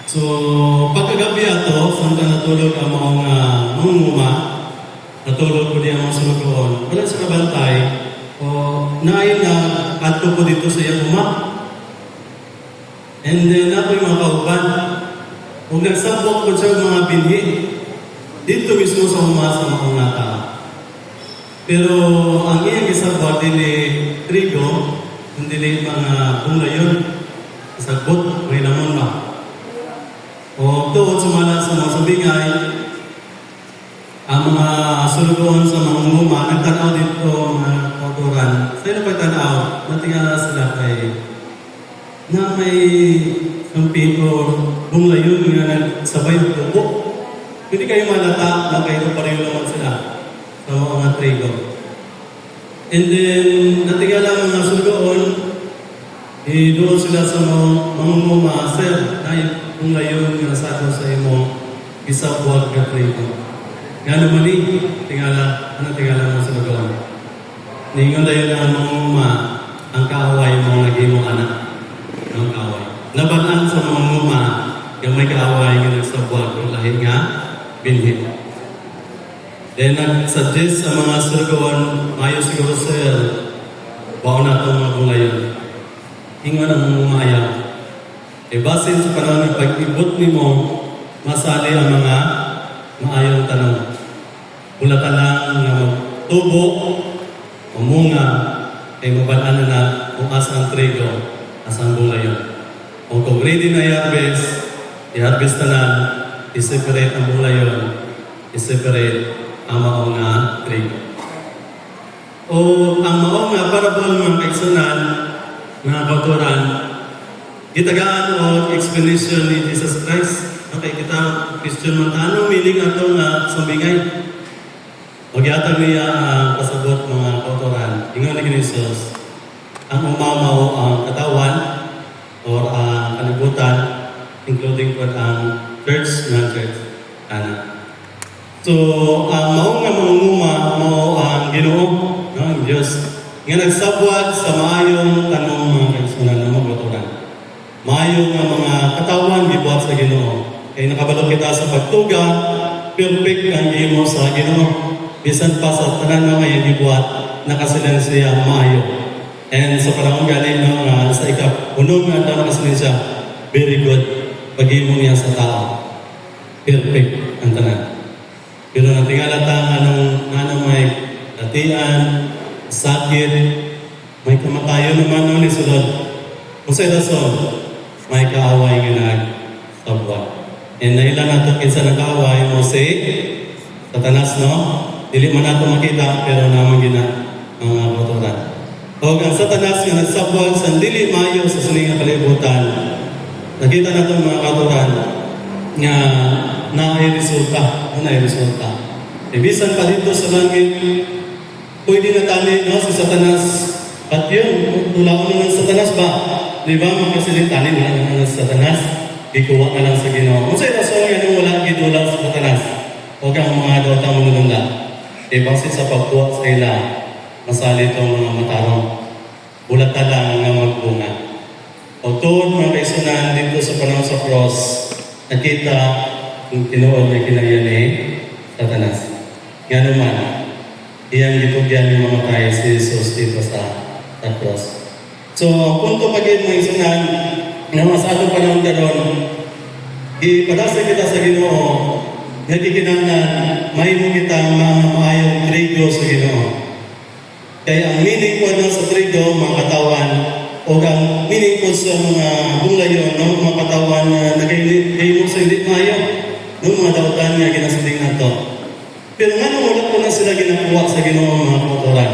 So, pagkagabi ato, saan ka natulog ang mga mangunguma, natulog ko diya mga sulugoon, wala sa kabantay, o naay na ato ko dito sa iyang uma. And then, ako yung mga kauban, kung nagsabot ko siya mga binhi, dito mismo sa uma sa mga ngata. Pero ang iyang isabot dili trigo, hindi mga bunglayon, sagbot, may naman ba? O doon sumala sa mga sabingay, ang mga sulugoon sa mga nguma, nagtanaw dito mga kauturan. Sa'yo pa tanaw, natingala sila kay na may sampin o bunglayon nga sabay ng tubo. Hindi kayo malata na kayo pareho naman sila sa mga trigo. And then, natingala ang mga sulugoon, doon sila sa mga nguma, sir, ay kung ngayon nga sa ato sa imo, isang buwag ka trigo. Nga naman ano tingala mo sa lugawan? Ningon tayo na ang mga nguma, ang kaaway mo nag-imong anak. Ang kaaway. Labanan sa mga nguma, yung may kaaway nga nagsabuwag, yung lahi nga, binhit. Then nag-suggest sa mga sulugawan, mayo siguro sir, baon na itong mga bulayon. Ingon ang umaya. E basin sa panahon ng pag-ibot ni mo, masali ang mga maayong tanong. Bulatan lang na magtubo, umunga, ay mabalaan na kung asang trigo, asang bulayon. Kung ready na i-harvest na lang, i-separate ang bulayon, i-separate ang maong trigo. O ang maong parabol mga kaigsunan, mga kauturan, gitagaan o explanation ni Jesus Christ. Okay, kita Christian man tanong, meaning ato nga sumbingay. Magyatag niya ang pasabot mga kauturan. Ingon ni Jesus, ang umamaw ang katawan o ang kalibutan, including po ang church na church. So, ang maong nga mangunguma mo ang Ginoo, ang Diyos, nga nagsabwat sa maayong tanong mga kaigsunan ng mga kauturan. Maayong nga mga katawan gibuhat sa Ginoo. Kaya nakabalo kita sa pagtuga, perfect ang gimo sa Ginoo. Bisan pa sa tanan nga yung gibuhat, nakasilan siya maayo. And sa panahon galing sa unong nga daw nakasilan siya, very good. Pag-imo niya sa tao. Perfect ang tanan. Pero natingala ta anong may latian, sakit, may kamatayon naman nun isulod. Kung sa'yo rason, may kaaway nga nagsabwat. And nailan nato kinsa nag-kaaway mo si Satanas, no? Dili man nato makita, pero naman gina mga kauturan. O ang Satanas nga nagsabwat sa dili mayo sa sining nga kalibutan, nakita nato mga kauturan nga naay resulta. Ibisan pa dito sa langit, pwede na tali no, si Satanas. At yun, tulaon na ng Satanas ba? Di ba, magkasilintani, wala na ng Satanas. Ikuha ka lang sa Ginoo. Kung sa'yo rason yan wala gidula sa Satanas, huwag kang mga dota mo nalunda. E base sa pagkuha sa ila, masali itong mga matarong. Bulat ka lang nga magbunga. O tuon mga kaisunan dito sa panahon sa cross, nakita kung tinuod na kinagyan ni Satanas. Nga naman, iyang gitugyan yung mga tayo si Jesus dito sa cross. So, punto pagin mga isunan, na mas atong panahon karon, ipadasa kita sa Ginoo, nakikinanglan, mahimo kita mga maayong trigo sa Ginoo. Kaya ang meaning po sa trigo, mga katawan, o ang meaning po sa mga bunglayon, no, mga katawan na nagaymo sa hindi maayo, no, mga dautan nga ginasiling na to. Pero nga nung wala po na sila ginakuha sa Ginoo mga kauturan.